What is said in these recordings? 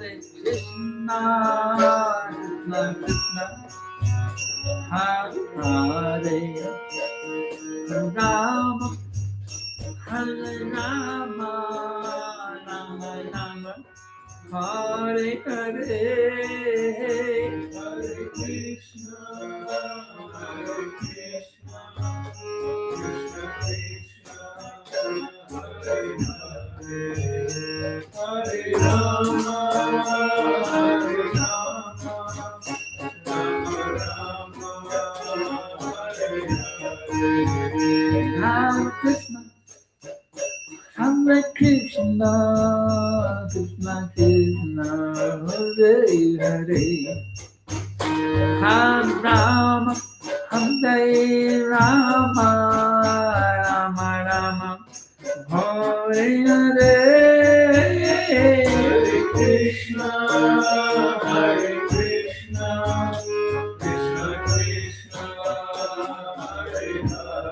Krishna, Krishna, Hare Hare, Rama, Hare Rama, Rama Rama, Hare Hare, Hare Krishna, Hare Krishna, Krishna Krishna, Hare Hare, Hare Rama, Hare Rama, Rama Rama, Hare Hare, Hare Krishna, Hare Krishna, Krishna Krishna, Hare Hare,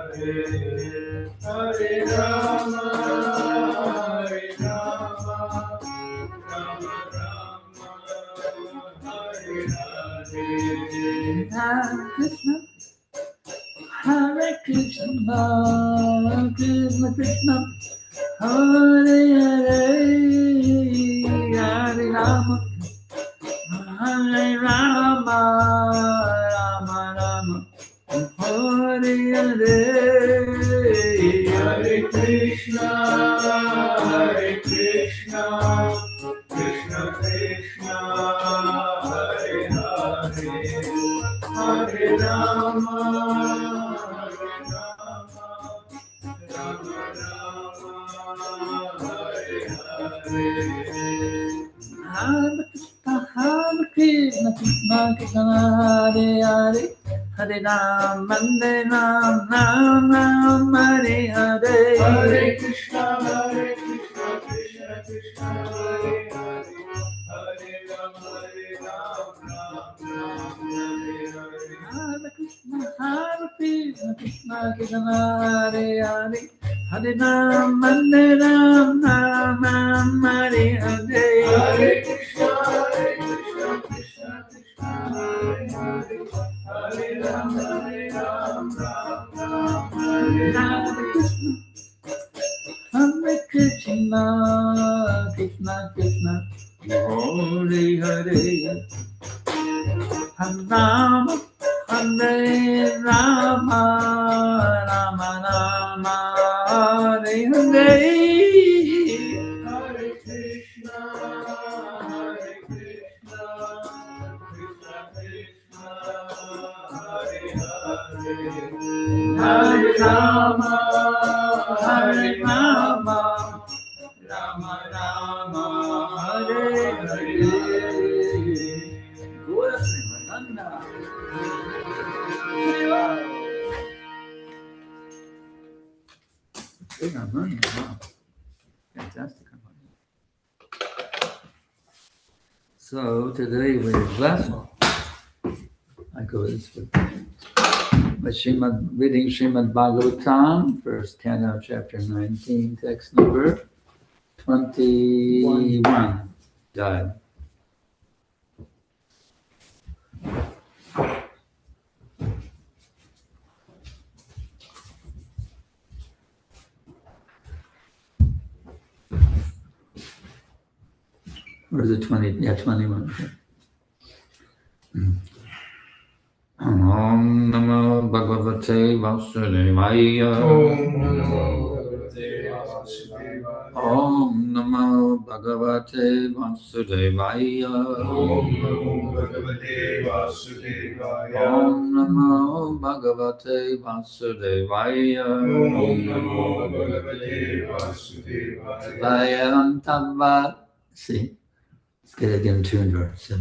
Hare Rama, Hare Rama, Rama Rama, Hare Hare, Hare Krishna, Hare Krishna, Krishna Krishna, Hare Hare, Hare Rama, Hare Rama, Rama Rama, Hare Hare, Hare Krishna, Hare Krishna, Krishna Krishna, Hare Hare, Hare Rama, Hare Rama, Rama Rama, Hare Hare, Hare Krishna, Hare Krishna, Krishna Krishna, Hare Hare, Hare Rama, Hare Rama, Rama Rama, Hare Hare, Hare Krishna, Krishna Krishna, Hare Hare, Hare Ram, Hare Ram, Ram Ram, Hare Hare, Hare Krishna, Krishna Krishna, Hare Hare, Hare Ram, Ram Ram, Hare Hare, Hare Krishna, Krishna Krishna, Hare Hare, Hare Ram, Ram Ram, Hare Hare, Hare Krishna, Krishna Krishna, Hare Hare, Hare Ram, Ram Ram, Hare Hare Krishna, Hare Krishna, Krishna Krishna, Hare Hare, Hare Rama, Hare Rama, Rama Rama, Hare Hare, Hare Krishna, Hare Krishna, Krishna Krishna, Hare Hare, Hare Rama, Hare Rama, Rama Rama, Hare Hare, Gora Srimananda. Big harmonium, wow. Fantastic harmonium. So today we're blessed. I go this way. Reading Srimad Bhagavatam, first canto, chapter 19, text number 21. Died. Or is it 20? Yeah, 21. Okay. Om Namo Bhagavate Vasudevaya. Om Namo Bhagavate Vasudevaya. Om Namo Bhagavate Vasudevaya. Om Namo Bhagavate Vasudevaya. Om Namo Bhagavate Vasudevaya. Vayam Tava. See, let's get it in tune verse. I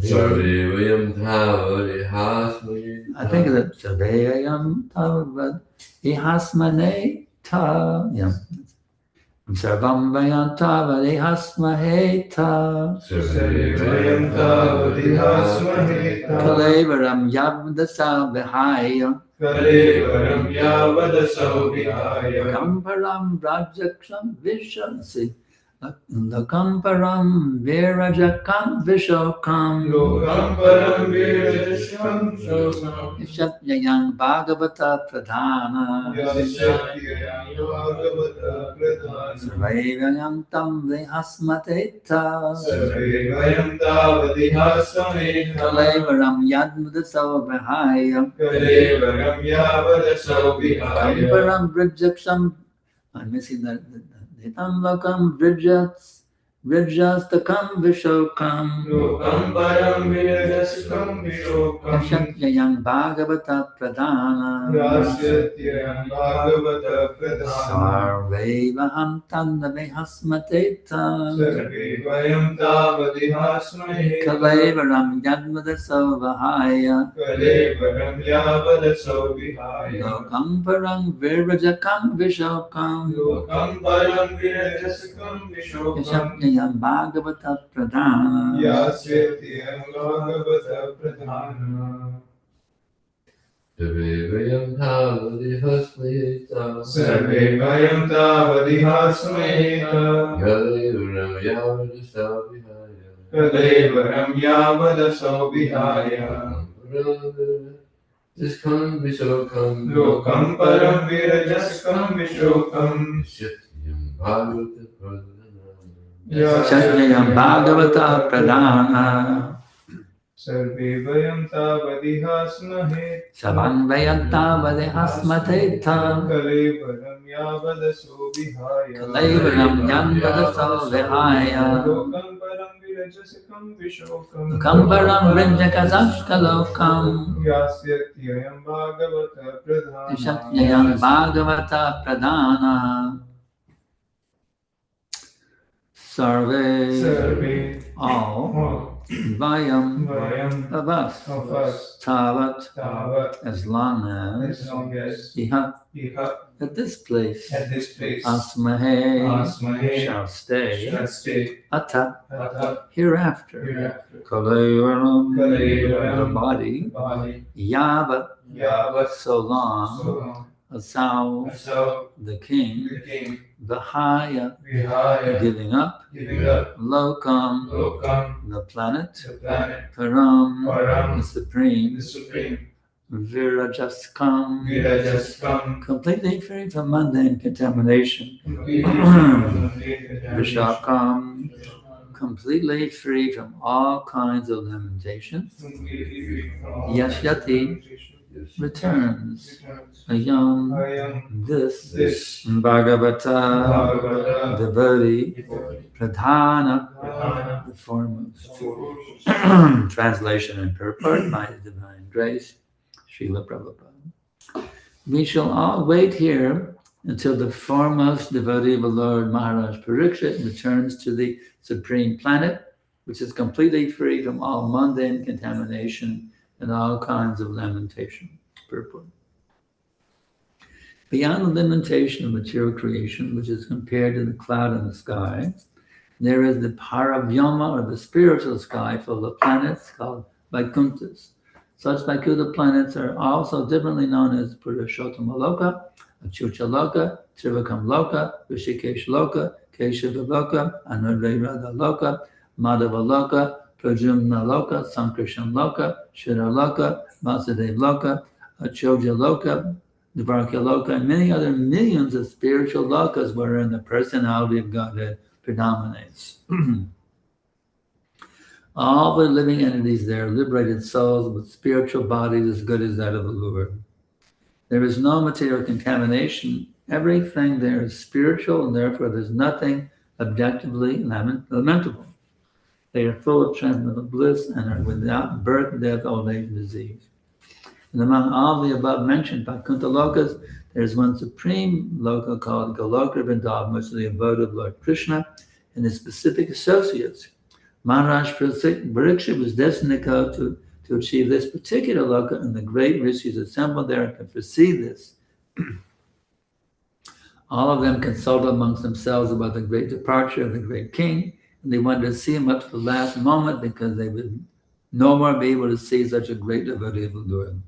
think of it. Savayam Tava Ihasmane Ta. Yeah. Sarvam Vayam Tava Ihasmahe Ta. Savayam Tava Ihasmahe Ta. Kalevaram Yavdasa Vihaya. Kalevaram Yavadasau Vihaya. Gamparam Rajaksham Vishansi. Lokam param virajakam vishokam Lokam param virajasham shokam. Shatyayang Bhagavata Pradhana Yasatyayam Bhagavata Pradhana. Sarvayam Tam Vihasmateta Sarve vayam tavadihasameta. Kalevaram Yadmudasav Vihaya Kalevaram yavadasav vihaya. Kamparam Bridjaksam I'm missing that. Nitam Lokam Bridjastakam Vishokam Lokam param virajasham vishokam. Shatyayang Bhagavata Pradhana Yasatyayam Bhagavata Pradhana. Sarve Vahantam Vihasmateta Sarve vayam tavadihasmahe. Kalevaram Yadmudasav Vihaya Kalevaram yavadasav vihaya. Lokam Param Virajakam Vishokam Lokam param virajasham vishokam. Shatyayam Bhagavata Pradhana Yasatyayam Bhagavata Pradhana. Sarve vayam tavadihasmeta. Sarve vayam tavadihasmeta. Kalevaram yavadasav vihaya. Kalevaram yavadasav vihaya. Jaskam vishokam. Lokam param virajaskam vishokam. Shatyam bhagavata pradhana. Shatyayam Bhagavata Pradhana Sarve vayam tavadihasmahe. Savanvayanta Vadehasmateta Kalevaram yavadaso vihaya. Kalevaram Yandadasav Vihaya Lokam param virajaskam vishokam. Kambaram Vrinjakasashkalokam Yasatyayam Bhagavata Pradhana. Shatyayam Bhagavata Pradhana Sarve Sarve all Vayam vayam of us of us Tavat tavat as long as as long as Iha iha at this place at this place Asmahe Asmahe shall stay shall stay Ata atha hereafter hereafter. Kalevaram Kalevaram the body body Yavat yavat so long so long Asau so the king the king Vihaya vihaya giving up giving up Lokam lokam the planet the planet Param Param the supreme the supreme Virajaskam virajaskam completely free from mundane contamination Vishakam completely free from all kinds of limitations Yashyati returns Ayam this This Bhagavata Bhagavata devotee Pradhana Pradhana the foremost translation and purport by His Divine Grace Srila Prabhupada. We shall all wait here until the foremost devotee of the Lord Maharaj Parikshit returns to the supreme planet, which is completely free from all mundane contamination and all kinds of lamentation. Purport. Beyond the limitation of material creation, which is compared to the cloud in the sky, there is the Paravyama, or the spiritual sky, full of planets called Vaikunthas. Such Vaikuntha planets are also differently known as Purushottama Loka, Achyuta Loka, Trivakam Loka, Rishikesh Loka, Keshava Loka, Anuradha Loka, Madhava Loka, Prajumna Loka, Sankarshan Loka, Shira Loka, Vasudev Loka, Achyuta Loka, Dvarka Loka, and many other millions of spiritual lokas wherein the personality of Godhead predominates. All the living entities there are liberated souls with spiritual bodies as good as that of the Lord. There is no material contamination. Everything there is spiritual, and therefore there's nothing objectively lamentable. They are full of transcendental bliss and are without birth, death, old age, and disease. And among all the above mentioned Vaikuntha Lokas, there is one supreme loka called Goloka Vrindavan, which is the abode of Lord Krishna and his specific associates. Maharaj Parikshit was destined to go to achieve this particular loka, and the great rishis assembled there to foresee this. All of them consulted amongst themselves about the great departure of the great king, and they wanted to see him up to the last moment because they would no more be able to see such a great devotee of the Lord.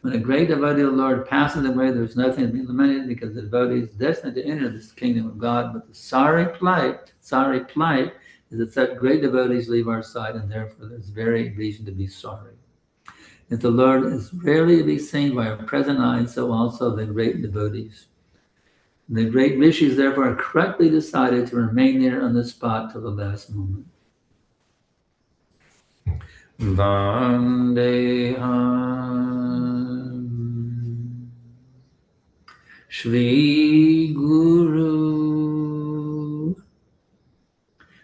When a great devotee of the Lord passes away, there's nothing to be lamented because the devotee is destined to enter this kingdom of God. But the sorry plight sorry plight is that such great devotees leave our side, and therefore there's very reason to be sorry. If the Lord is rarely to be seen by our present eyes, so also the great devotees. The great rishis therefore correctly decided to remain there on the spot till the last moment. Vandeham Shri Guru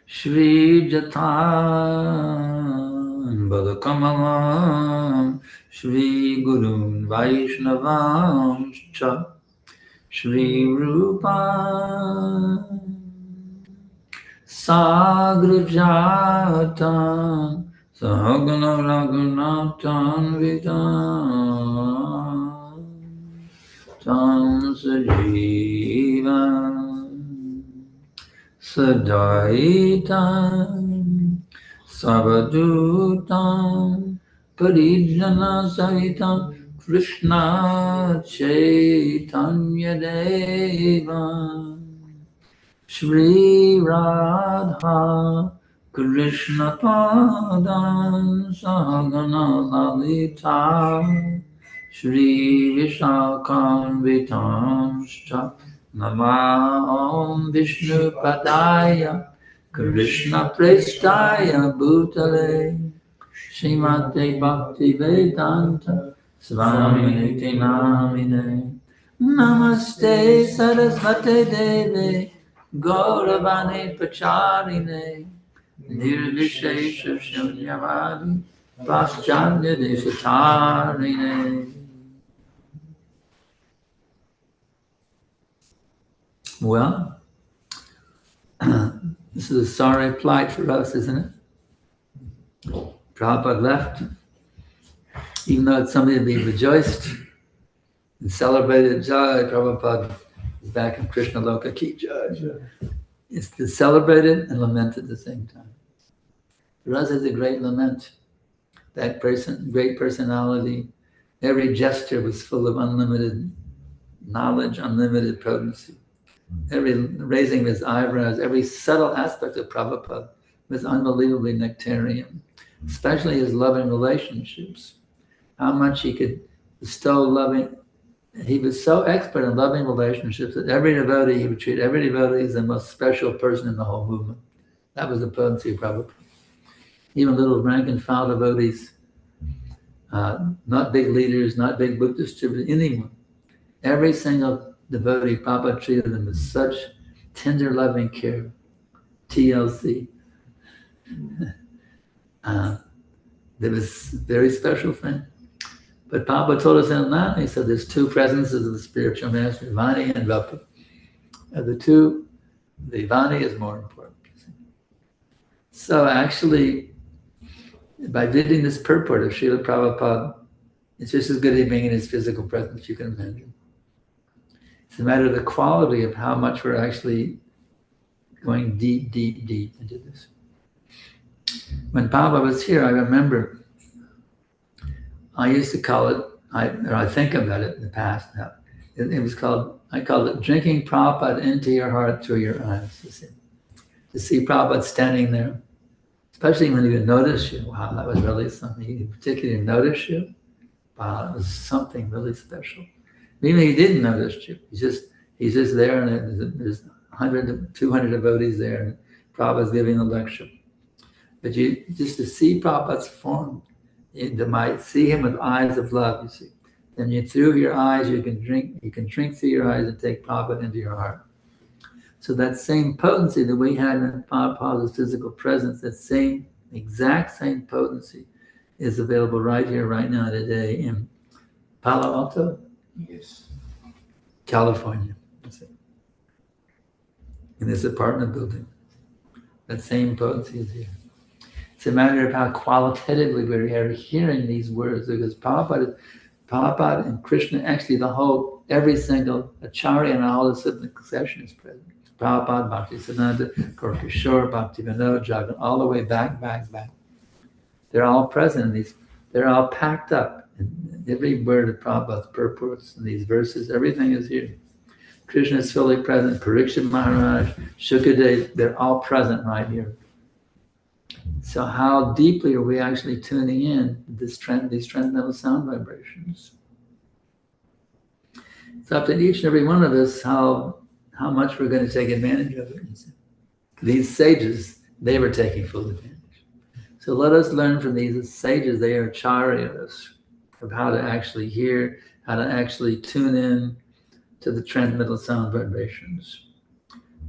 Shri Jatan Balakamalam Shri Guru Vaishnavam Cha Shri Rupa Sagrajatan Sahagana Raghunatan Vidam Tam Sajivan Sadaitam Savadutam Parijana Sahitam Krishna Chaitanya Deva Shri Radha Krishna Padam Sahagana Lalita Shri Vishakam Vitamscha Namah Vishnu Padaya Krishna Prestaya Bhutale Srimate Bhakti Vedanta Swamiti Namine Namaste Sarasvate Deve Gauravani Pacharine Nirvishesha Shunyavadi Paschanya Deshatarine. Well, this is a sorry plight for us, isn't it? Prabhupada left, even though it's something to be rejoiced and celebrated. Jai, Prabhupada is back in Krishna Loka Ki Jai. It's to celebrate it and lament at the same time. For us, it's a great lament. That person, great personality, every gesture was full of unlimited knowledge, unlimited potency. Every raising of his eyebrows, every subtle aspect of Prabhupada was unbelievably nectarian, especially his loving relationships. How much he could bestow loving. He was so expert in loving relationships that every devotee, he would treat every devotee as the most special person in the whole movement. That was the potency of Prabhupada. Even little rank and file devotees, not big leaders, not big book distributors, anyone. Every single devotee, Prabhupada treated them with such tender, loving care. TLC. There was a very special thing. But Prabhupada told us in that, he said there's two presences of the spiritual master, Vani and Vapa. Of the two, the Vani is more important. So actually, by reading this purport of Srila Prabhupada, it's just as good as being in his physical presence, you can imagine. It's a matter of the quality of how much we're actually going deep, deep, deep into this. When Prabhupada was here, I remember I used to call it, I think about it in the past now. It was called, I called it drinking Prabhupada into your heart through your eyes. You see. To see Prabhupada standing there, especially when he would notice you. Wow, that was really something. He particularly noticed you. Wow, it was something really special. Even he didn't notice you. He's just there, and there's 100, 200 devotees there, and Prabhupada's giving a lecture. But you just to see Prabhupada's form, you might see him with eyes of love. You see, then through your eyes you can drink through your eyes and take Prabhupada into your heart. So that same potency that we had in Prabhupada's physical presence, that exact same potency, is available right here, right now, today in Palo Alto. Yes. California, in this apartment building. That same potency is here. It's a matter of how qualitatively we're hearing these words, because Prabhupada and Krishna, actually every single acharya and all the succession is present. Prabhupada, Bhaktisiddhanta, Gaura-Kishore, Bhaktivinoda, Jagan, all the way back. They're all present in these, they're all packed up. And every word of Prabhupada's purports in these verses, everything is here. Krishna is fully present. Parikshit Maharaj, Shukadev, they're all present right here. So how deeply are we actually tuning in to these transcendental sound vibrations? It's up to each and every one of us how much we're going to take advantage of it. These sages, they were taking full advantage. So let us learn from these sages. They are acharyas of how to actually hear, how to actually tune in to the transcendental sound vibrations.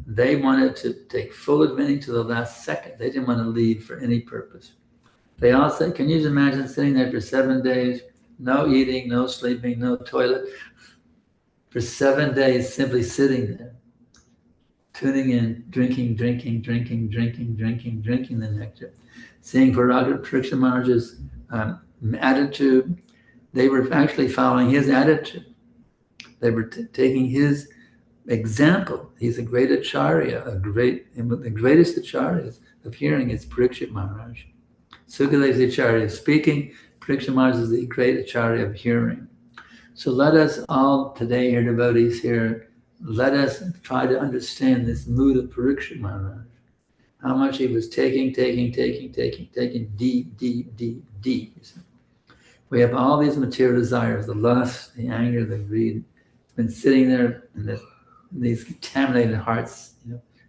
They wanted to take full advantage to the last second. They didn't want to leave for any purpose. They all said, can you just imagine sitting there for 7 days, no eating, no sleeping, no toilet, for 7 days simply sitting there, tuning in, drinking the nectar, seeing Parikshit Maharaj's attitude. They were actually following his attitude. They were taking his example. He's a great acharya, the greatest acharyas of hearing is Parikshit Maharaj. Sukadeva is the acharya of speaking. Parikshit Maharaj is the great acharya of hearing. So let us all today, here devotees here, let us try to understand this mood of Parikshit Maharaj. How much he was taking deep. We have all these material desires, the lust, the anger, the greed. It's been sitting there in these contaminated hearts,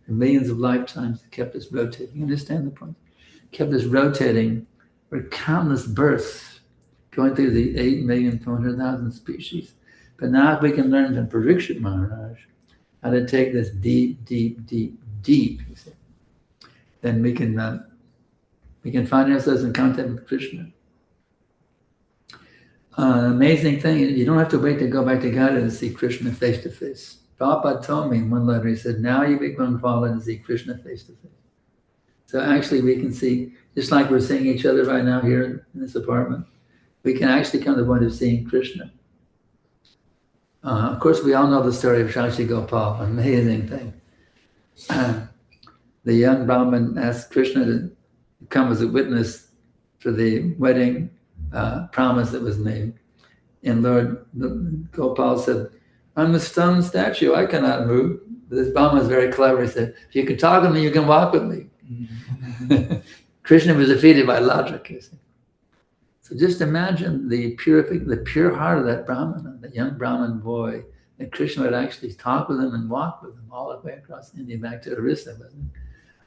for millions of lifetimes. It kept us rotating. You understand the point? Kept us rotating for countless births, going through the 8,400,000 species. But now if we can learn from Parikshit Maharaj how to take this deep, then we can find ourselves in contact with Krishna. An amazing thing, you don't have to wait to go back to God to see Krishna face to face. Prabhupada told me in one letter, he said, now you become fallen to see Krishna face to face. So actually we can see, just like we're seeing each other right now here in this apartment, we can actually come to the point of seeing Krishna. Of course, we all know the story of Shashi Gopal, an amazing thing. The young Brahmin asked Krishna to come as a witness for the wedding promise that was made. And Lord Gopal said, I'm a stone statue, I cannot move. But this Brahma was very clever. He said, if you can talk with me, you can walk with me. Krishna was defeated by logic, you see. So just imagine the pure heart of that Brahmana, the young Brahmin boy, that Krishna would actually talk with him and walk with him all the way across India back to Orissa.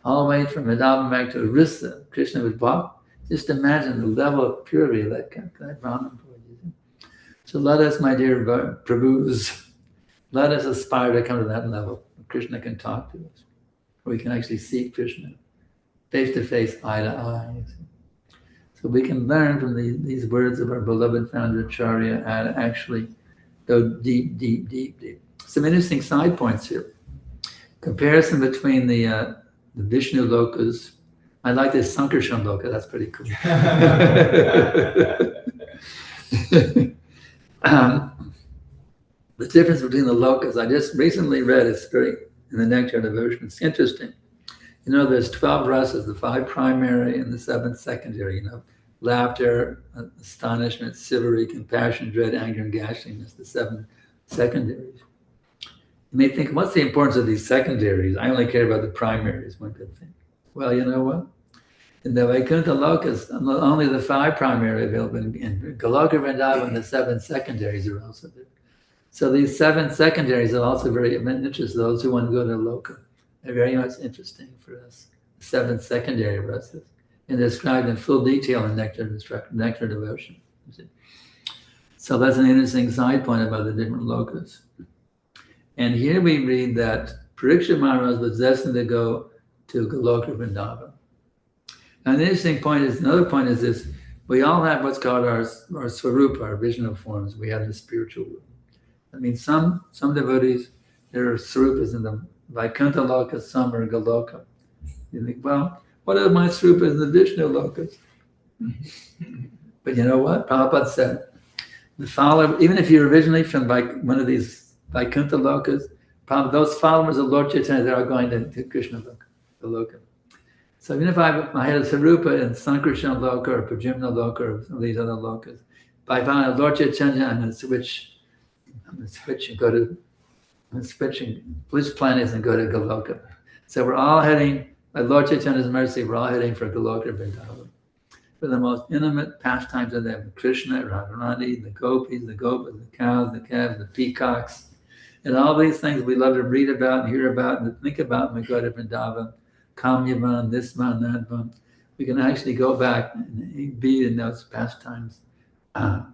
All the way from Vrindavan back to Orissa, Krishna would walk. Just imagine the level of purity of that Brahmin boy. So let us, my dear Prabhus, let us aspire to come to that level. Krishna can talk to us. We can actually see Krishna face to face, eye to eye. So we can learn from these words of our beloved founder Acharya how to actually go deep. Some interesting side points here. Comparison between the Vishnu lokas. I like this Sankarshan loka, that's pretty cool. The difference between the lokas, I just recently read, it's very, in the Nectar Devotion, it's interesting. There's 12 rasas, the 5 primary and the 7 secondary, laughter, astonishment, chivalry, compassion, dread, anger, and ghastliness, the 7 secondaries. You may think, what's the importance of these secondaries? I only care about the primaries, one could think. Well, you know what? In the Vaikuntha Lokas, only the 5 primary available. In Goloka Vrindavan, the 7 secondaries are also there. So these 7 secondaries are also very interesting. Those who want to go to Loka, they're very much interesting for us. 7 secondary rasas, and described in full detail in Nectar Devotion. So that's an interesting side point about the different lokas. And here we read that Parikshit Maharaj was destined to go to Goloka Vrindavan. And the interesting point is, another point is this, we all have what's called our swarupa, our vision of forms. We have the spiritual world. I mean, some devotees, there are swarupas in them. Vaikuntha Loka, some are Goloka. You think, well, what are my swarupas in the Vishnu Lokas? But you know what? Prabhupada said, even if you're originally from one of these Vaikuntha Lokas, those followers of Lord Chaitanya, they are going to Krishna Loka. So even if I had a Sarupa in Sankarshan Loka or Prajimna Loka or some of these other lokas, if I found a Lord Chaitanya, I'm going to switch and go to switching which planets and go to Goloka. So we're all heading, by Lord Chaitanya's mercy, we're all heading for Goloka Vrindavan. For the most intimate pastimes of them, Krishna, Radharani, the gopis, the cows, the calves, the peacocks, and all these things we love to read about and hear about and think about when we go to Vrindavan, Kamyavan, this one, that one. We can actually go back and be in those pastimes. But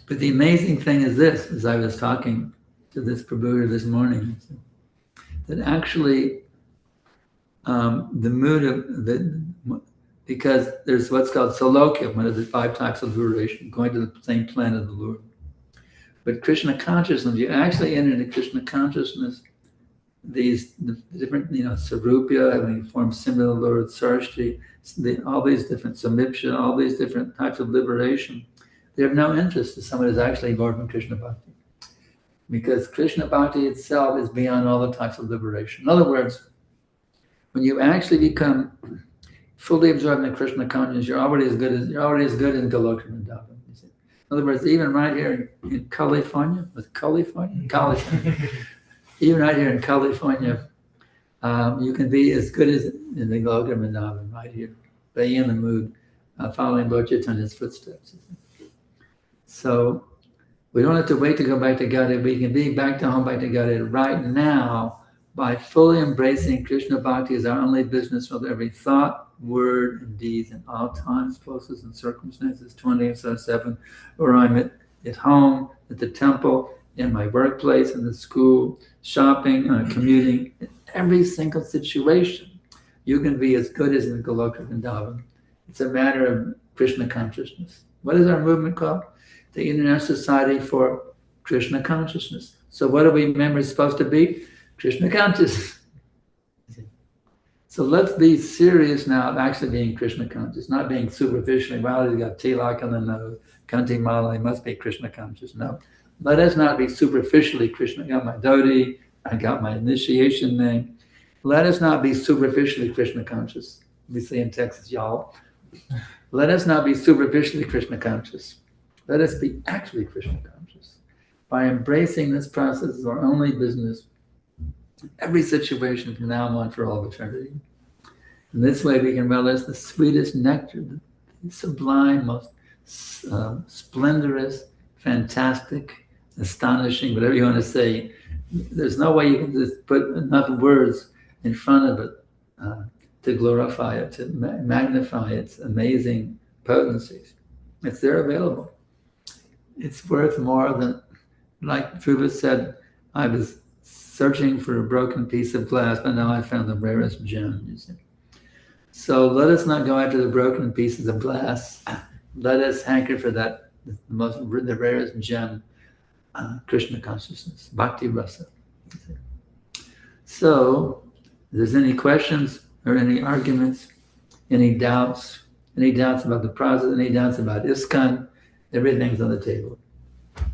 the amazing thing is this, as I was talking to this Prabhu this morning, that actually the mood of the, because there's what's called Salokya, one of the 5 types of liberation, going to the same planet of the Lord. But Krishna consciousness, you actually enter into Krishna consciousness, the different, Sarupya, having formed similar Lord, Sarshti, all these different Samipsha, all these different types of liberation, they have no interest in someone who's actually born from Krishna Bhakti. Because Krishna Bhakti itself is beyond all the types of liberation. In other words, when you actually become fully absorbed in Krishna consciousness, you're already as good in Goloka Vrindavan. In other words, even right here in California, even right here in California, you can be as good as in the Goloka Vrindavan right here, being in the mood, following Lord Chaitanya's footsteps. So we don't have to wait to go back to Godhead. We can be back to home, back to Godhead right now by fully embracing Krishna Bhakti as our only business with every thought, word, and deeds in all times, places, and circumstances, 24/7, or I'm at home, at the temple, in my workplace, in the school, shopping, commuting, in every single situation. You can be as good as in Goloka Vrindavan. It's a matter of Krishna consciousness. What is our movement called? The International Society for Krishna Consciousness. So what are we members supposed to be? Krishna conscious. So let's be serious now of actually being Krishna conscious, not being superficially, well, he's got tilak on the nose, kanti mala, he must be Krishna conscious. No, let us not be superficially Krishna. I got my dhoti, I got my initiation name. Let us not be superficially Krishna conscious. We say in Texas, y'all. Let us not be superficially Krishna conscious. Let us be actually Krishna conscious. By embracing this process as our only business, every situation from now on for all of eternity. In this way, we can relish the sweetest nectar, the sublime, most splendorous, fantastic, astonishing, whatever you want to say. There's no way you can just put enough words in front of it to glorify it, to magnify its amazing potencies. It's there available. It's worth more than, like Dhruva said, I was searching for a broken piece of glass, but now I found the rarest gem, you see. So let us not go after the broken pieces of glass. Let us hanker for that, the rarest gem, Krishna consciousness, bhakti rasa. So, if there's any questions or any arguments, any doubts about the process, any doubts about ISKCON, everything's on the table.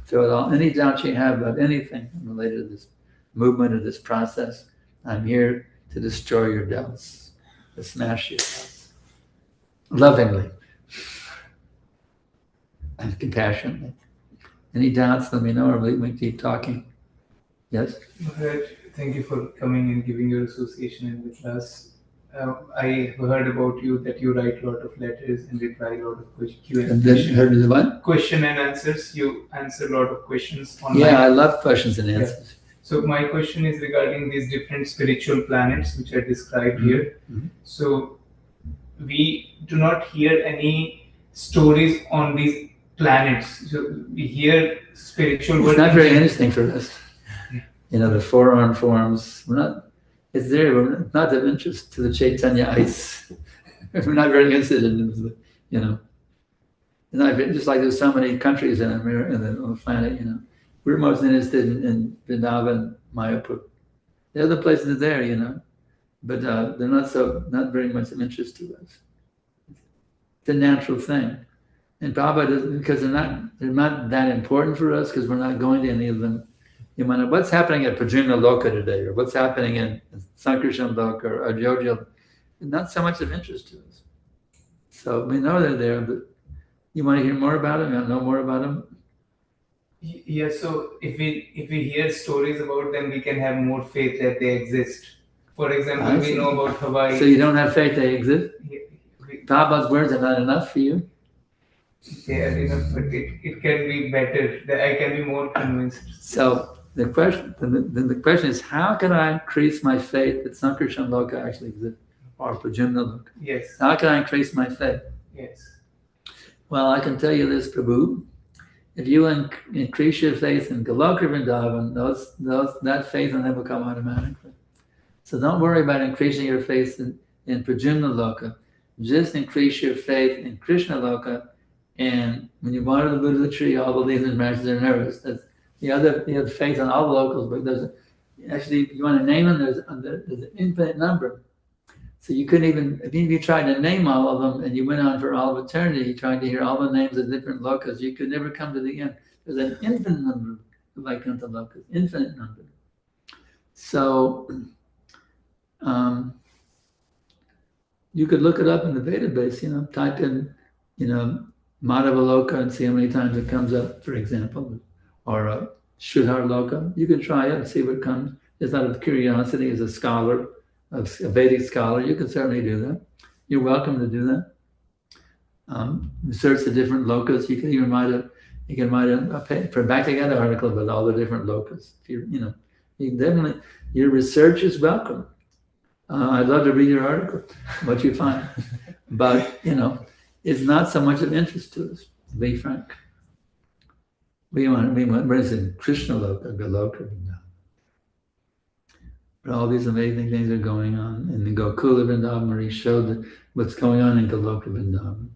Throw it all, any doubts you have about anything related to this movement or this process, I'm here to destroy your doubts, to smash your doubts. Lovingly and compassionately. Any doubts, let me know, or we keep talking. Yes? Mahāraja, thank you for coming and giving your association with us. I heard about you that you write a lot of letters and reply a lot of question and answers. You answer a lot of questions online. Yeah, I love questions and answers. Yeah. So my question is regarding these different spiritual planets which are described here. Mm-hmm. So we do not hear any stories on these planets. So we hear spiritual. It's not very interesting for us. The 4-arm forms. It's there. We're not of interest to the Chaitanya-ites. We're not very interested in, just like there's so many countries on the planet, We're most interested in Vrindavan, Mayapur. The other places are there, but they're not very much of interest to us. It's a natural thing. And Baba doesn't, because they're not that important for us, because we're not going to any of them. What's happening at Pajuna Loka today, or what's happening in Sankarshan Loka or Ajodhya, not so much of interest to us. So we know they're there, but you want to hear more about them? You want to know more about them? Yeah, so if we hear stories about them, we can have more faith that they exist. For example, I we see. know about Hawaii. So you don't have faith they exist? We- Prabhupada's words are not enough for you? They are enough, but it can be better. That I can be more convinced. So the question is, how can I increase my faith that Sankarshan Loka actually exists, or Prajumna Loka? Yes. How can I increase my faith? Yes. Well, I can tell you this, Prabhu. If you increase your faith in Goloka Vrindavan, that faith will never come automatically. So don't worry about increasing your faith in Prajumna Loka. Just increase your faith in Krishna Loka. And when you water the Buddha tree, all the leaves and branches are nervous. That's you have faith in all the locals, but actually, if you want to name them, there's an infinite number. So you couldn't even if you tried to name all of them and you went on for all of eternity trying to hear all the names of different lokas, you could never come to the end. There's an infinite number of Vaikuntha lokas, infinite number. So you could look it up in the database, type in, Madhava Loka and see how many times it comes up, for example, or Sridhar Loka. You could try it and see what comes. Just out of curiosity, as a scholar, a Vedic scholar, you can certainly do that. You're welcome to do that. Research the different lokas. You can even write a back together article about all the different lokas. You definitely, your research is welcome. I'd love to read your article, what you find. But, it's not so much of interest to us, to be frank. We want what is it? Krishna Loka, Goloka. But all these amazing things are going on. And the Gokula Vrindavan, Marie showed what's going on in Goloka Vrindavan.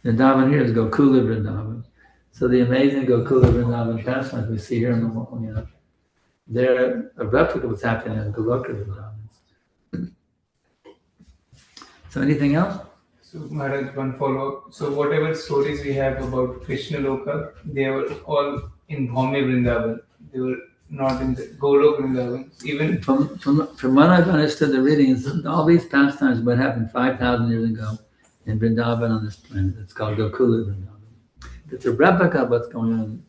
Vrindavan here is Gokula Vrindavan. So the amazing Gokula Vrindavan pastimes we see here in the wall, they're a replica of what's happening in Goloka Vrindavan. So anything else? So Maharaj, one follow-up. So whatever stories we have about Krishna Loka, they were all in Bhaume Vrindavan. They were not in the Golok Vrindavan. Even from what I've understood the readings, all these pastimes what happened 5,000 years ago in Vrindavan on this planet. It's called Gokula Vrindavan. It's a replica of what's going on.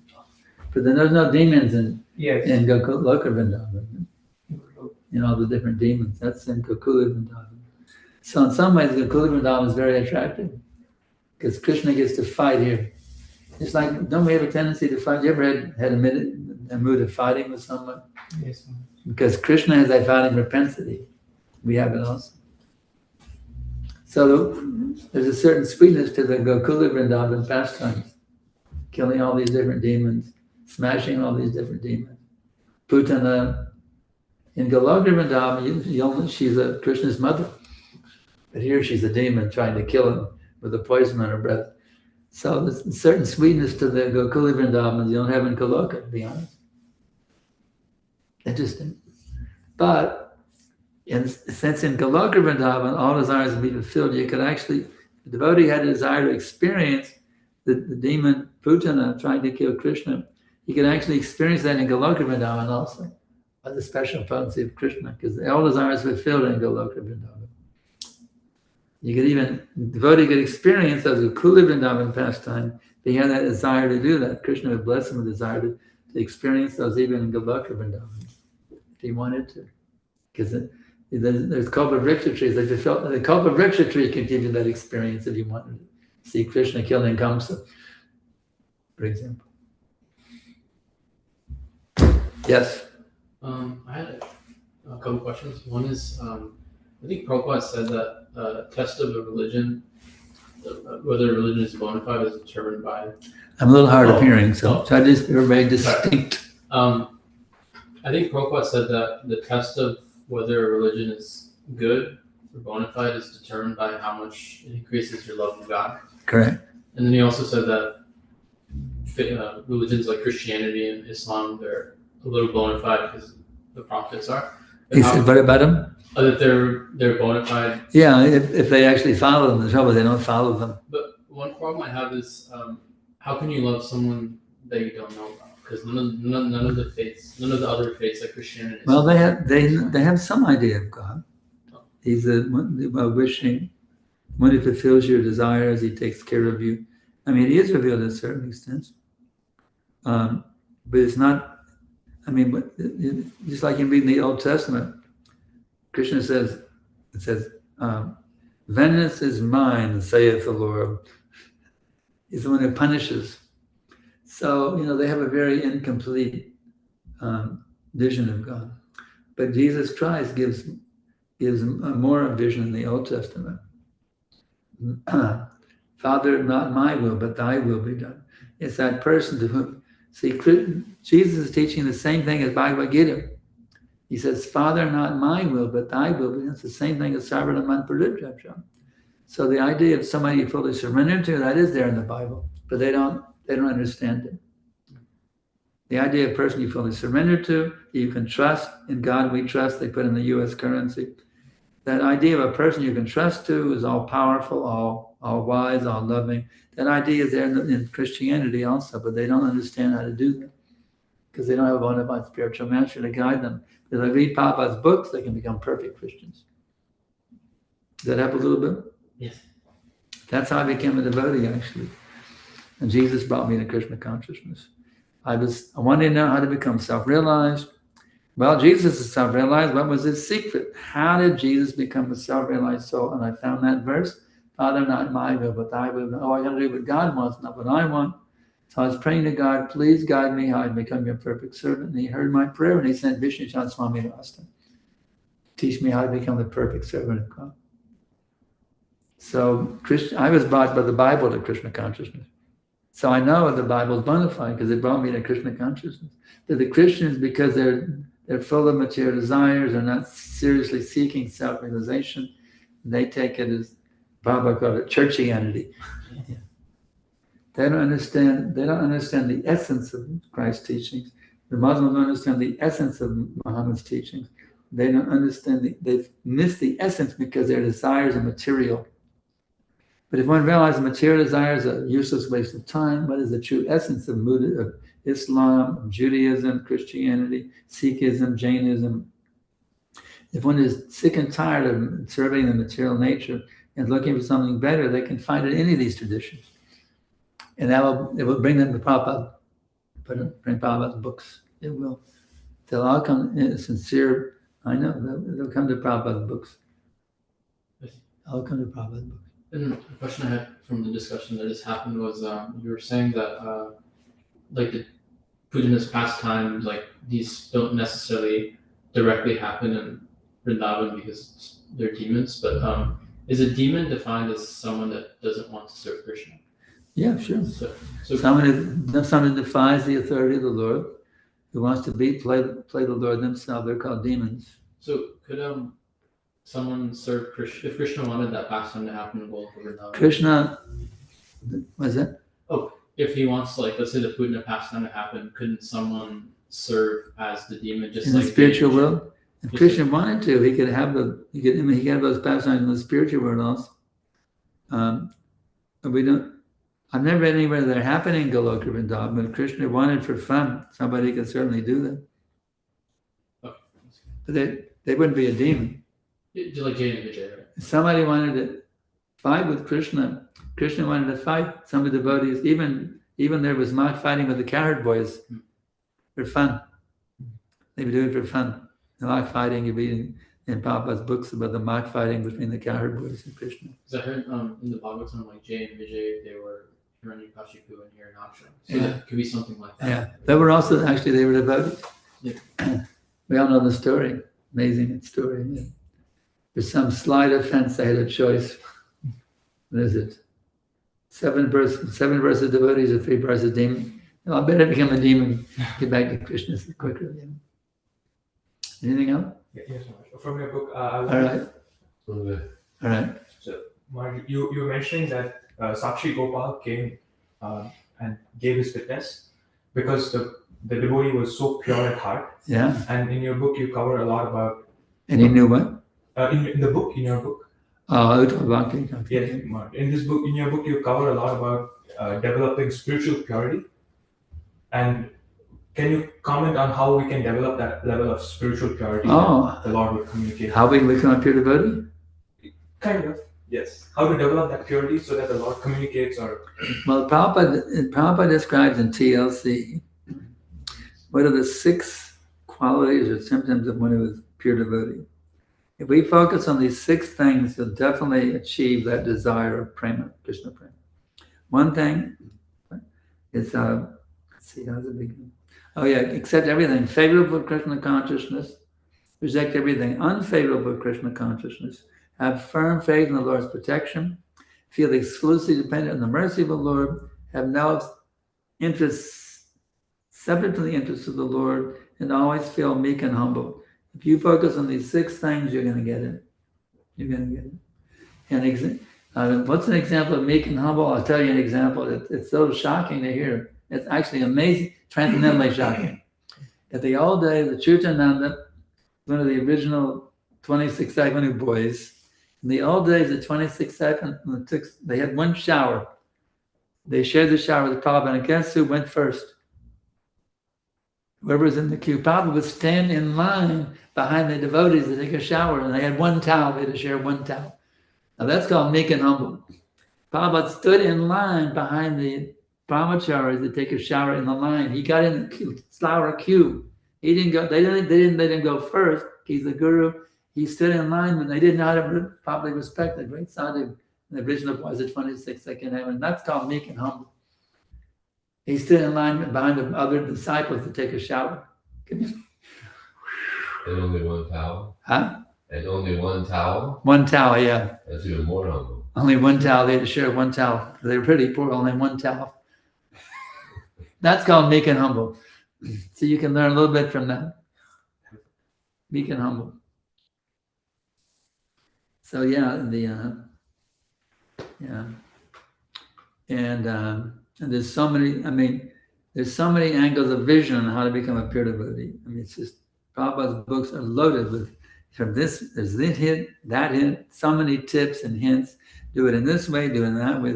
But then there's no demons in Gokula Vrindavan. All the different demons. That's in Gokula Vrindavan. So in some ways, Gokula Vrindavan is very attractive because Krishna gets to fight here. It's like, don't we have a tendency to fight? You ever had a mood of fighting with someone? Yes. Because Krishna has that fighting propensity. We have it also. So there's a certain sweetness to the Gokula Vrindavan pastimes, killing all these different demons, smashing all these different demons. Putana, in Goloka Vrindavan, she's Krishna's mother. But here she's a demon trying to kill him with a poison on her breath. So there's a certain sweetness to the Gokula Vrindavan you don't have in Goloka, to be honest. Interesting. But since in Goloka Vrindavan all desires will be fulfilled, you could actually, the devotee had a desire to experience the demon Putana trying to kill Krishna. You can actually experience that in Goloka Vrindavan also, by the special potency of Krishna, because all desires are fulfilled in Goloka Vrindavan. You could even, the devotee could experience as a Gokula Vrindavan pastime. If he had that desire to do that, Krishna would bless him with desire to experience those even in Goloka Vrindavan, if he wanted to. Because there's Kalpa-vriksha trees. The Kalpa-vriksha tree can give you that experience if you wanted to see Krishna killing Kamsa, for example. Yes? I had a couple questions. One is, I think Prabhupada said that test of a religion, whether a religion is bona fide, is determined by. I'm a little hard of hearing, so try to be very distinct. I think Prabhupada said that the test of whether a religion is good or bona fide is determined by how much it increases your love of God. Correct. And then he also said that religions like Christianity and Islam, they're a little bona fide because the prophets are. He said, what about them? That they're bona fide. Yeah, if they actually follow them, the trouble is they don't follow them. But one problem I have is, how can you love someone that you don't know about? Because none of the faiths, none of the other faiths like Christianity. Well, they have some idea of God. He's wishing. When he fulfills your desires, he takes care of you. I mean, he is revealed to a certain extent. but it's not. I mean, just like in reading the Old Testament, Krishna says, it says, "Vengeance is mine, saith the Lord." He's the one who punishes. So they have a very incomplete vision of God. But Jesus Christ gives more vision in the Old Testament. Father, not my will, but thy will be done. It's that person to whom, see, Jesus is teaching the same thing as Bhagavad Gita. He says, Father, not my will, but thy will be done. It's the same thing as Sarvanaman Parijapja. So the idea of somebody you fully surrender to, that is there in the Bible, but they don't understand it. The idea of person you fully surrender to, you can trust, in God we trust, they put in the US currency. That idea of a person you can trust to is all powerful, all wise, all loving. That idea is there in Christianity also, but they don't understand how to do that because they don't have a bona fide spiritual master to guide them. If they read Prabhupada's books, they can become perfect Christians. Does that help a little bit? Yes. That's how I became a devotee, actually. And Jesus brought me to Krishna consciousness. I wanted to know how to become self-realized. Well, Jesus is self-realized. What was his secret? How did Jesus become a self-realized soul? And I found that verse, Father, not my will, but thy will. Oh, I got to do what God wants, not what I want. So I was praying to God, please guide me how I become your perfect servant. And he heard my prayer and he sent Vishnu Chandra Swami to Austin. Teach me how to become the perfect servant of God. So I was brought by the Bible to Krishna consciousness. So I know the Bible is bona fide because it brought me to Krishna consciousness. That the Christians, because they're full of material desires, they're not seriously seeking self-realization, they take it as Prabhupada called it churchianity. They don't understand the essence of Christ's teachings. The Muslims don't understand the essence of Muhammad's teachings. They don't understand they've missed the essence because their desires are material. But if one realizes material desires are a useless waste of time, what is the true essence of Islam, of Judaism, Christianity, Sikhism, Jainism? If one is sick and tired of serving the material nature and looking for something better, they can find it in any of these traditions. And it will bring them to Prabhupada, bring Prabhupada's books. It will. They'll all come sincere, I know, they'll come to Prabhupada's books. I'll come to Prabhupada's books. And the question I had from the discussion that just happened was you were saying that like the Puja's pastimes, like these don't necessarily directly happen in Vrindavan because they're demons, but is a demon defined as someone that doesn't want to serve Krishna? Yeah, sure. So someone who defies the authority of the Lord, who wants to play the Lord themselves, they're called demons. So could someone serve Krishna if Krishna wanted that pastime to happen in Golok Vrindavan? Krishna, what is that? Oh, if he wants, like, let's say the Puja pastime to happen, couldn't someone serve as the demon just in like the spiritual David? world? If Krishna wanted to, he could have those pastimes in the spiritual world also. But we don't. I've never read anywhere they're happening in Golok Vrindavan, but if Krishna wanted for fun, somebody could certainly do that. Okay. But they wouldn't be a demon. Just like Jay and Vijay, right? If somebody wanted to fight with Krishna, Krishna wanted to fight some of the devotees. Even there was mock fighting with the cowherd boys for fun. They would do it for fun. The mock fighting, you read in Prabhupada's books about the mock fighting between the cowherd boys and Krishna. Because I heard in the Bhagavatam, like Jay and Vijay, they were Hiranyakashipu and Hiranyaksha. So Yeah. that could be something like that. Yeah, they were devotees. Yeah. We all know the story. Amazing story. Yeah. For some slight offense, they had a choice. What is it? 7 verses devotees or 3 verses demons. I better become a demon. Get back to Krishna quicker. Yeah. Anything else? Yes, Maharaj. From your book, All right. Okay. All right. So, Maharaj, you were mentioning that Sakshi Gopal came and gave his witness because the devotee was so pure at heart. Yeah. And in your book, you cover a lot about. And you knew what? In your book. Oh, okay. Yes, Maharaj. In your book, you cover a lot about developing spiritual purity. And can you comment on how we can develop that level of spiritual purity that the Lord would communicate? How we become a pure devotee? Kind of, yes. How to develop that purity so that the Lord communicates or... Well, Prabhupada describes in TLC What are the 6 qualities or symptoms of one who is pure devotee? If we focus on these 6 things, you'll definitely achieve that desire of prema, Krishna prema. One thing is, let's see, how's it begin? Oh yeah, accept everything favorable to Krishna consciousness, reject everything unfavorable to Krishna consciousness, have firm faith in the Lord's protection, feel exclusively dependent on the mercy of the Lord, have no interests separate from the interests of the Lord, and always feel meek and humble. If you focus on these 6 things, you're going to get it. You're going to get it. And what's an example of meek and humble? I'll tell you an example. It's so shocking to hear. It's actually amazing, transcendently shocking. At the old days, the Chutananda, one of the original 26 Agni boys, in the old days, the 26 seconds, they had one shower. They shared the shower with Prabhupada, and guess who went first? Whoever was in the queue. Prabhupada would stand in line behind the devotees to take a shower, and they had one towel. They had to share one towel. Now that's called meek and humble. Prabhupada stood in line behind the brahmacharis to take a shower in the line. He got in the flower queue. He didn't go. They didn't go first. He's the guru. He stood in line, but they didn't know how to properly respect the great sadhu. The original was the 26 second heaven. That's called meek and humble. He stood in line behind the other disciples to take a shower. And only one towel? Huh? And only one towel? One towel, yeah. That's even more humble. Only one towel. They had to share one towel. They were pretty poor, only one towel. That's called meek and humble. So you can learn a little bit from that. Meek and humble. So yeah, and there's so many, there's so many angles of vision on how to become a pure devotee. It's just, Prabhupada's books are loaded with, from this, there's this hint, that hint, so many tips and hints. Do it in this way, do it in that way.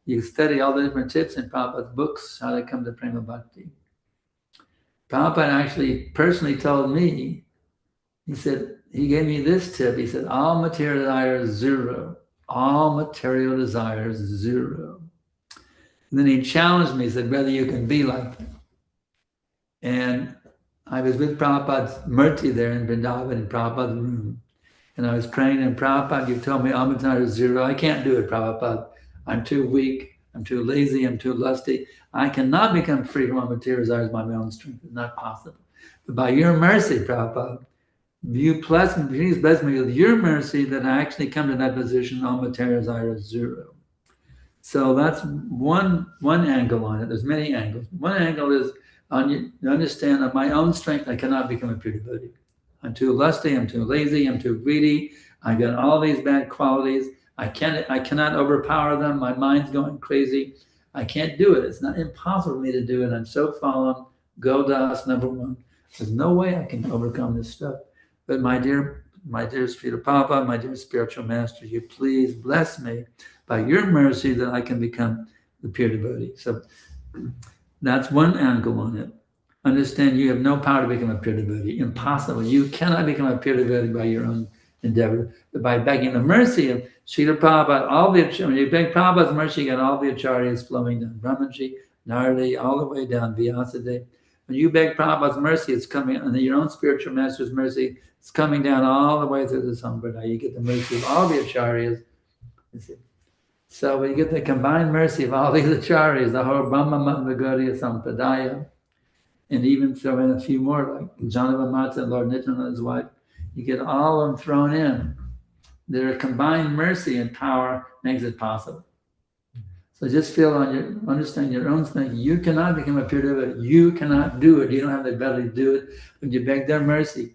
You study all the different tips in Prabhupada's books, how to come to Prema Bhakti. Prabhupada actually personally told me, he said, he gave me this tip. He said, all material desires, 0. All material desires, 0. And then he challenged me, he said, whether you can be like that. And I was with Prabhupada's Murti there in Vrindavan, in Prabhupada's room. And I was praying, and Prabhupada, you told me all material is 0. I can't do it, Prabhupada. I'm too weak, I'm too lazy, I'm too lusty. I cannot become free from all material desires by my own strength. It's not possible. But by your mercy, Prabhupada, please bless me with your mercy that I actually come to that position, all material desires 0. So that's one angle on it. There's many angles. One angle is you understand that my own strength, I cannot become a pure devotee. I'm too lusty, I'm too lazy, I'm too greedy. I got all these bad qualities. I cannot overpower them. My mind's going crazy. I can't do it. It's not impossible for me to do it. I'm so fallen. Godas, number 1. There's no way I can overcome this stuff. But my dear Srila Prabhupada, my dear spiritual master, you please bless me by your mercy that I can become the pure devotee. So that's one angle on it. Understand you have no power to become a pure devotee. Impossible. You cannot become a pure devotee by your own endeavor. But by begging the mercy of Srila Prabhupada, when you beg Prabhupada's mercy, you get all the acharyas flowing down. Brahmanji, Naradi, all the way down, Vyasadeva. When you beg Prabhupada's mercy, it's coming, and your own spiritual master's mercy, it's coming down all the way through the Sampradaya. You get the mercy of all the acharyas. So when you get the combined mercy of all these acharyas, the whole Brahma Madhvagariya Sampradaya, and even throw in a few more, like Janava Mata and Lord Nityananda's wife, you get all of them thrown in. Their combined mercy and power makes it possible. So just understand your own strength. You cannot become a pure devotee. You cannot do it. You don't have the ability to do it. When you beg their mercy,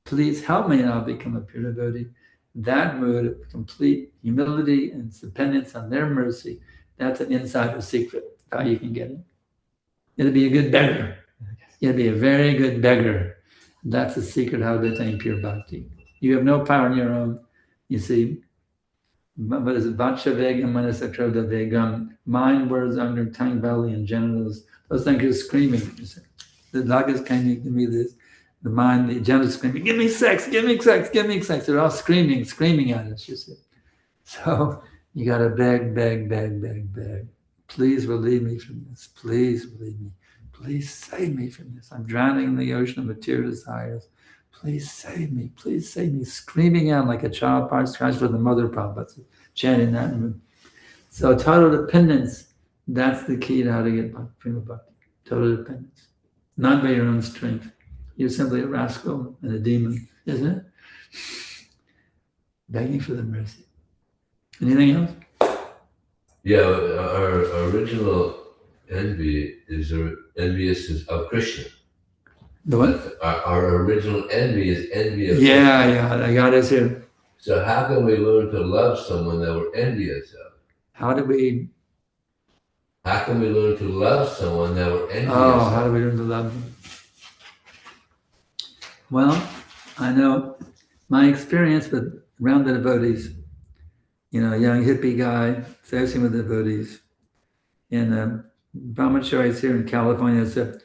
please help me now become a pure devotee. That mood of complete humility and dependence on their mercy, that's an insider secret, how you can get it. It'll be a good beggar. You'll be a very good beggar. That's the secret how to attain pure bhakti. You have no power on your own. You see, what is it? Vachavegam, manasakrodha vegam. Mind, words, under tongue, belly, and genitals. Those things are screaming. The dog is kind of give me this. The mind, the genitals screaming, give me sex, give me sex, give me sex. They're all screaming at us, you see. So you got to beg. Please relieve me from this. Please relieve me. Please save me from this. I'm drowning in the ocean of material desires. Please save me. Please save me. Screaming out like a child cries for the mother Prabhupada, chanting that. So total dependence, that's the key to how to get prima bhakti. Total dependence. Not by your own strength. You're simply a rascal and a demon, isn't it? Begging for the mercy. Anything else? Yeah, our original envy is enviousness of Krishna. The what? Our original envy is envy of Krishna. Yeah, I got us here. So how can we learn to love someone that we're envious of? How can we learn to love someone that we're envious of? How do we learn to love them? Well, I know my experience with around the devotees, a young hippie guy, associating with devotees, and brahmacharis here in California said,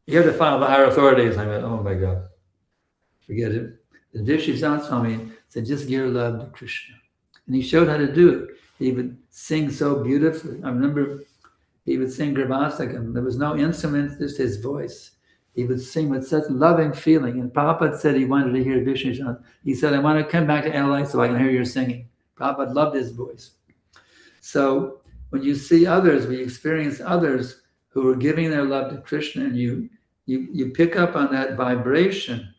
you have to follow the higher authorities. I went, oh my God, forget it. The Vishnu Swami said, just give your love to Krishna. And he showed how to do it. He would sing so beautifully. I remember he would sing Gravastakam. There was no instrument, just his voice. He would sing with such loving feeling. And Prabhupada said he wanted to hear Vishnu. He said, I want to come back to LA so I can hear your singing. Prabhupada loved his voice. So when you see others, we experience others who are giving their love to Krishna, and you pick up on that vibration.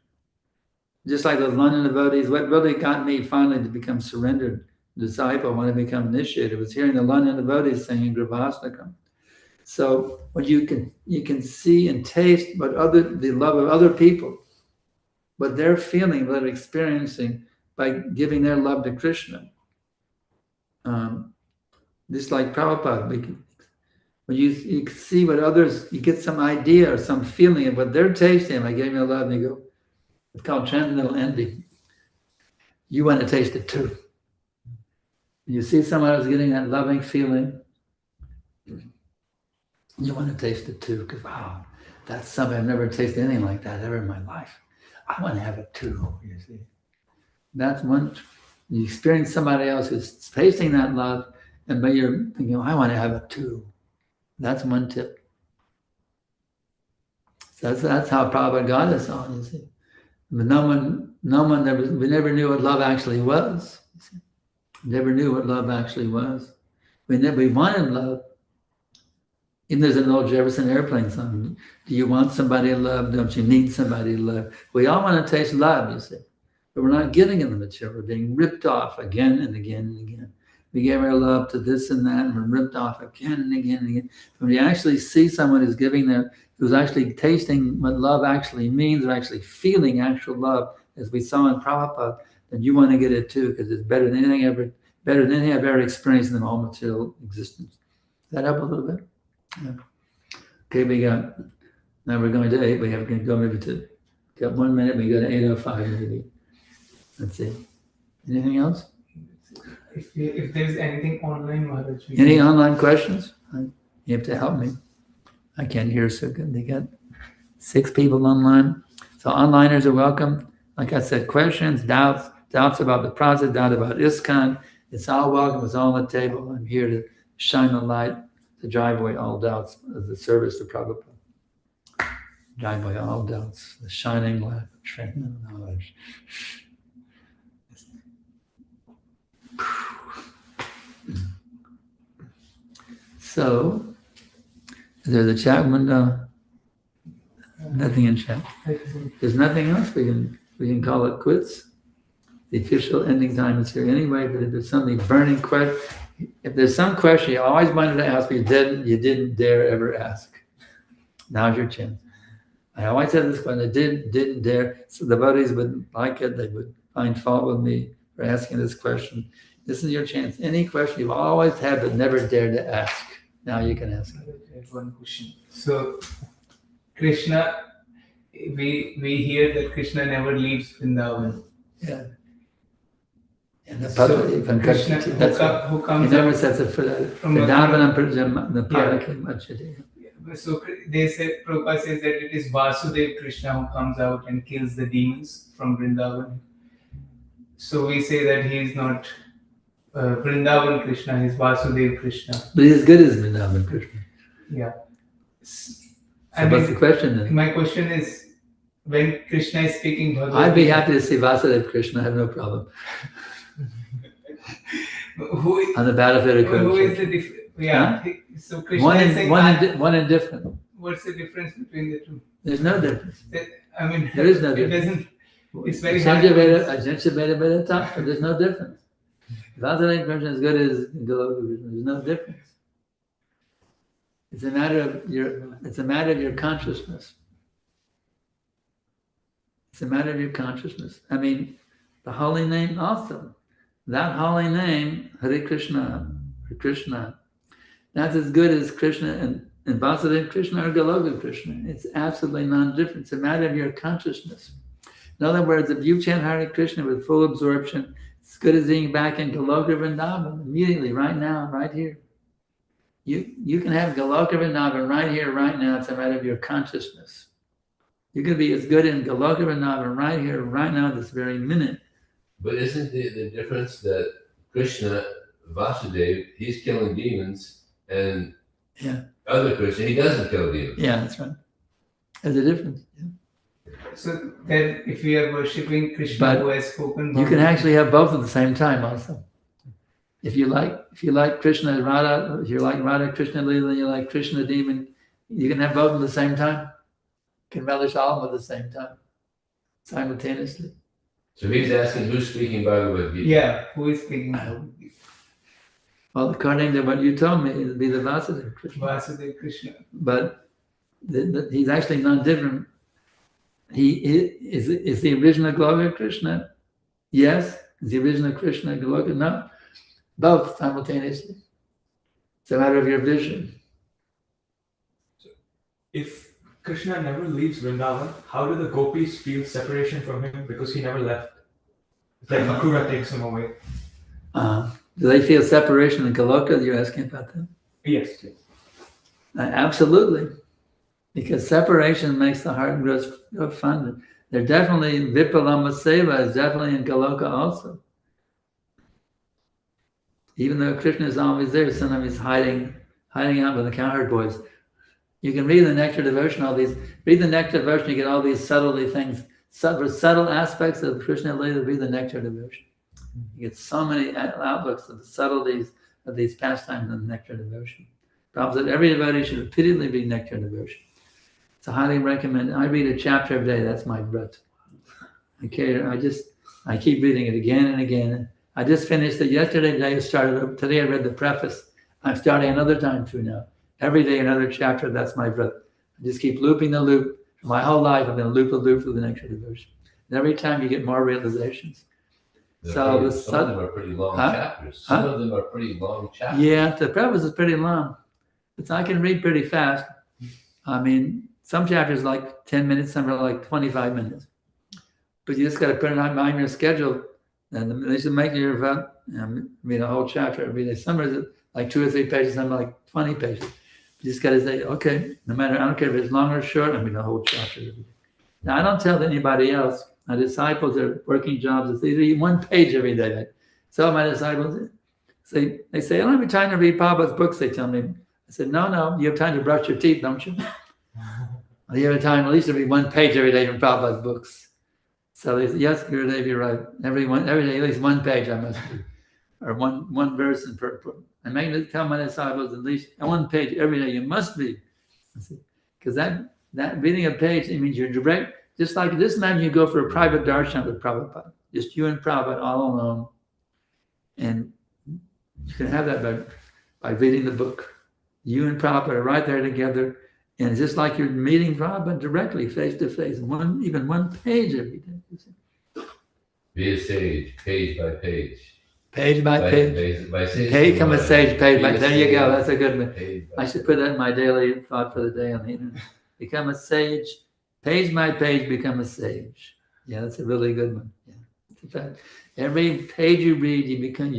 Just like those London devotees, what really got me finally to become surrendered disciple, want to become initiated, was hearing the London devotees singing Gravastakam. So when you can see and taste the love of other people, what they're feeling, what they're experiencing by giving their love to Krishna. Just like Prabhupada, when you see what others, you get some idea or some feeling of what they're tasting by giving their love, and you go, it's called transcendental envy. You want to taste it too. You see someone else getting that loving feeling, you want to taste it too, because wow, that's something I've never tasted anything like that ever in my life. I want to have it too, you see. That's one, you experience somebody else who's tasting that love, and but you're thinking, I want to have it too. That's one tip. So that's how Prabhupada got us on, you see. But we never knew what love actually was. You see. Never knew what love actually was. We wanted love. And there's an old Jefferson Airplane song. Do you want somebody to love? Don't you need somebody to love? We all want to taste love, you see. But we're not getting in the material. We're being ripped off again and again and again. We gave our love to this and that, and we're ripped off again and again and again. When you actually see someone who's actually tasting what love actually means, or actually feeling actual love, as we saw in Prabhupada, then you want to get it too, because it's better than anything I've ever experienced in the whole material existence. Does that help a little bit? Yeah. Okay, now we're going to 8. We have to go maybe got 1 minute, we go to 8:05 maybe. Let's see. Anything else? If there's anything online, Maharaj. Any online questions? You have to help me. I can't hear so good. They got 6 people online. So onliners are welcome. Like I said, questions, doubts about the process, doubt about ISKCON. It's all welcome. It's all on the table. I'm here to shine the light, to drive away all doubts as a service to Prabhupada. Drive away all doubts, the shining light of transcendental knowledge. So, is there the chat window? Nothing in chat. There's nothing else. We can call it quits. The official ending time is here anyway. But if there's something burning question, if there's some question you always wanted to ask, but you didn't dare ever ask, now's your chance. I always said this question. I didn't dare. So the devotees wouldn't like it. They would find fault with me for asking this question. This is your chance. Any question you've always had but never dared to ask, now you can ask it. I have one question. So, Krishna, we hear that Krishna never leaves Vrindavan. Yeah. And the public, so Krishna, who comes he never out says it for that. from So they say, Prabhupada says that it is Vasudev Krishna who comes out and kills the demons from Vrindavan. So we say that he is not Vrindavan Krishna, he is Vasudev Krishna. But he's as good as Vrindavan Krishna. Yeah. So what's the question then? My question is, when Krishna is speaking Bhagavad I'd be Gita, happy to see Vasudeva Krishna, I have no problem. On the battlefield of who is Kurukshetra. the difference? Yeah. Huh? So Krishna is saying, one and different. what's the difference between the two? There's no difference. I mean, There is no it difference. doesn't. It's very hard. There's no difference. Vasudeva Krishna is good as Goloka Krishna. There's no difference. It's a matter of your consciousness. It's a matter of your consciousness. I mean, the holy name also. That holy name, Hare Krishna, or Krishna, that's as good as Krishna and Vasudeva Krishna or Goloka Krishna. It's absolutely non-different. It's a matter of your consciousness. In other words, if you chant Hare Krishna with full absorption, it's good as being back in Goloka Vrindavan immediately, right now, right here. You can have Goloka Vrindavan right here, right now. It's a matter of your consciousness. You can be as good in Goloka Vrindavan right here, right now, this very minute. But isn't the difference that Krishna, Vasudeva, he's killing demons, and other Krishna, he doesn't kill demons? Yeah, that's right. There's a difference. Yeah. So then, if we are worshipping Krishna, But who has spoken, you can actually have both at the same time also. If you like Krishna and Radha, if you like Radha Krishna Lila, you like Krishna demon, you can have both at the same time. You can relish all of them at the same time, simultaneously. So he's asking who's speaking Bhagavad Gita? Yeah, who is speaking? Well, according to what you told me, it would be the Vasudeva Krishna. Vasudeva Krishna. But he's actually not different. He is the original Goloka Krishna. Yes, is the original Krishna Goloka? No, both simultaneously. It's a matter of your vision. So if Krishna never leaves Vrindavan, how do the gopis feel separation from him because he never left? It's like Akura takes him away. Do they feel separation in Goloka? You're asking about that? Yes. Absolutely. Because separation makes the heart grow fond. They're definitely, Vipalama Seva is definitely in Goloka also. Even though Krishna is always there, sometimes he's hiding out with the cowherd boys. You can read the Nectar Devotion, read the Nectar Devotion, you get all these subtlety things, subtle aspects of Krishna Lila, read the Nectar Devotion. You get so many outlooks of the subtleties of these pastimes in the Nectar Devotion. Problem that every devotee should repeatedly read Nectar Devotion. It's a highly recommended. I read a chapter every day, that's my vrat. I keep reading it again and again. I just finished it yesterday, today I read the preface. I'm starting another time through now. Every day another chapter, that's my vrat. I just keep looping the loop. My whole life I've been loop through the Nectar Devotion. And every time you get more realizations. Some of them are pretty long chapters. Some of them are pretty long chapters. Yeah, the preface is pretty long. But I can read pretty fast. I mean, some chapters like 10 minutes, some are like 25 minutes. But you just got to put it on your schedule. And they should make your event, read a whole chapter every day. Some are like 2 or 3 pages, some are like 20 pages. You just got to say, okay, I don't care if it's long or short, I read a whole chapter every day. Now, I don't tell anybody else. My disciples are working jobs. They read 1 page every day. So my disciples, they say, I don't have time to read Prabhupada's books, they tell me. I said, no, you have time to brush your teeth, don't you? You have time at least to read 1 page every day from Prabhupada's books. So they said, yes, Gurudev, you're right. Every day, at least 1 page I must read. Or one verse in purport. I make tell my disciples at least 1 page every day you must read. Because that reading a page, it means you're direct. Just like this man, you go for a private darshan with Prabhupada. Just you and Prabhupada all alone. And you can have that by reading the book. You and Prabhupada are right there together. And it's just like you're meeting Prabhupada directly, face to face. Even 1 page every day. Be a sage, page by page. Page by page. Become a sage, page by page. There you go. That's a good one. I should put that in my daily thought for the day on the internet. Become a sage. Page by page, become a sage. Yeah, that's a really good one. Yeah. In fact, every page you read, you become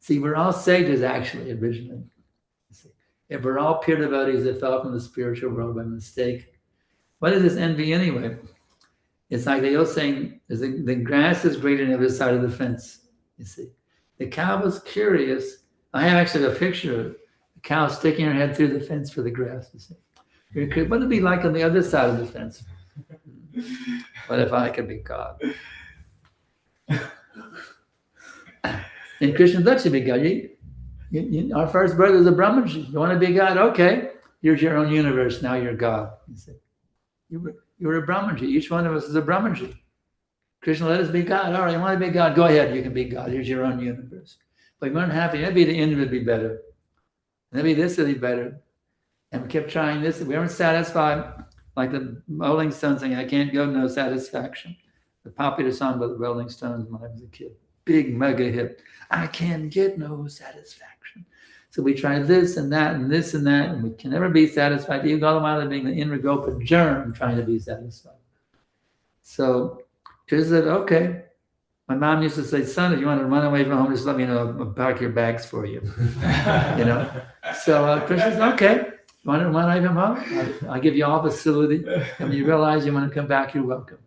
we're all sages actually, originally. If we're all pure devotees that fell from the spiritual world by mistake, what is this envy anyway? It's like they all saying, the grass is greener on the other side of the fence, you see. The cow was curious. I have actually a picture of the cow sticking her head through the fence for the grass, you see. What would it be like on the other side of the fence? What if I could be God? And Krishna lets you be God. Our first birth is a Brahmaji. You want to be God? Okay. Here's your own universe. Now you're God. You're a Brahmaji. Each one of us is a Brahmaji. Krishna, let us be God. All right, you want to be God? Go ahead. You can be God. Here's your own universe. But we're unhappy. Maybe the end would be better. Maybe this would be better. And we kept trying this. We weren't satisfied. Like the Rolling Stones saying, I can't go, no satisfaction. The popular song by the Rolling Stones when I was a kid. Big mega hit. I can't get no satisfaction. So we tried this and that and this and that, and we can never be satisfied. You go out of being the Indragopa germ trying to be satisfied. So Krishna said, okay. My mom used to say, son, if you want to run away from home, just let me know. I'll pack your bags for you. So Krishna said, okay. You want to run away from home? I'll give you all facility. And when you realize you want to come back, you're welcome.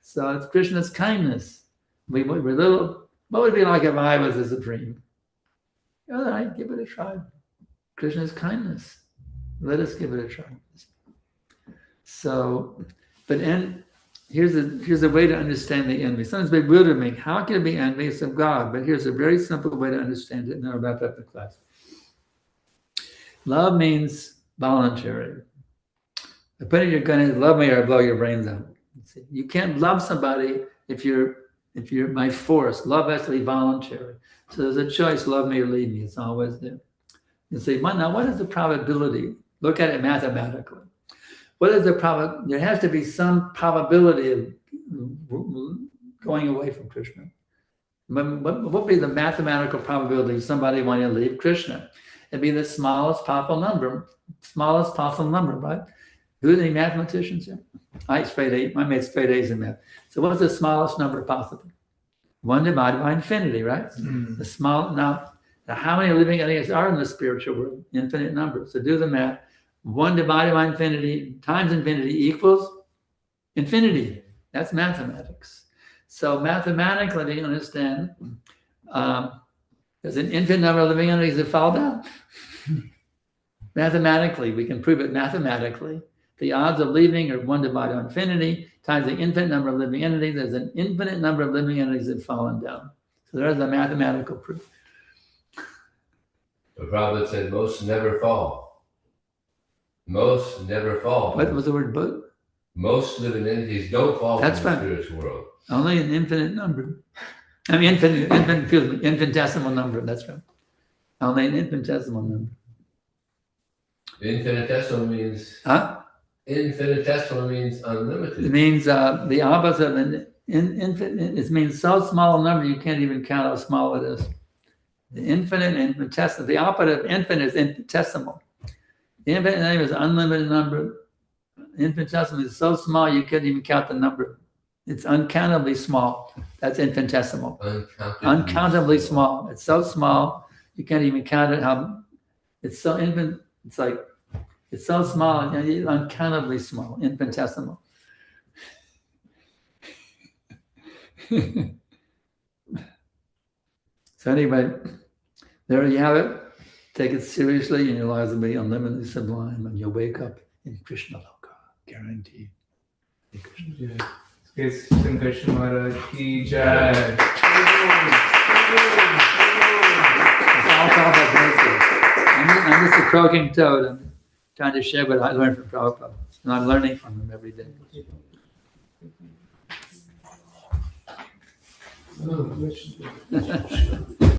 So it's Krishna's kindness. We're little. What would it be like if I was the supreme? All right, give it a try. Krishna's kindness. Let us give it a try. So, but here's a way to understand the envy. Sometimes it's bewildered me. How can it be envious of God? But here's a very simple way to understand it, and I'll wrap up the class. Love means voluntary. I put it in your gun and love me or I'll blow your brains out. You can't love somebody if you're by force. Love has to be voluntary. So there's a choice, love me or leave me. It's always there. You say, well, now what is the probability? Look at it mathematically. What is the probability? There has to be some probability of going away from Krishna. What would be the mathematical probability of somebody wanting to leave Krishna? It'd be the smallest possible number, right? Who are the mathematicians here? I made straight A's in math. So what's the smallest number possible? 1 divided by infinity, right? The small now how many living entities are in the spiritual world? Infinite numbers. So do the math. 1 divided by infinity times infinity equals infinity. That's mathematics. So mathematically, you understand, there's an infinite number of living entities that fall down. Mathematically, we can prove it mathematically. The odds of leaving are 1 divided by infinity times the infinite number of living entities. There's an infinite number of living entities that have fallen down. So there's a mathematical proof. The Prophet said most never fall. Most never fall. What was the word but? Most living entities don't fall That's from the right. spiritual world. Only an infinite number. I mean, infinitesimal number. That's right. Only an infinitesimal number. Infinitesimal means. Huh? Infinitesimal means unlimited. It means the opposite of an infinite. It means so small a number you can't even count how small it is. The infinite and infinitesimal. The opposite of infinite is infinitesimal. The infinite number is unlimited number. Infinitesimal is so small you can't even count the number. It's uncountably small. That's infinitesimal. Uncountably small. It's so small you can't even count it. How it's so infinite. It's like it's so small, uncountably small, infinitesimal. So anyway, there you have it. Take it seriously, and your lives will be unlimitedly sublime, and you'll wake up in Krishna Loka, guaranteed. Yes, Sankarshan Mahāraja ki jai. I'm just a croaking toad. I'm trying to share what I learned from Prabhupada. And I'm learning from him every day.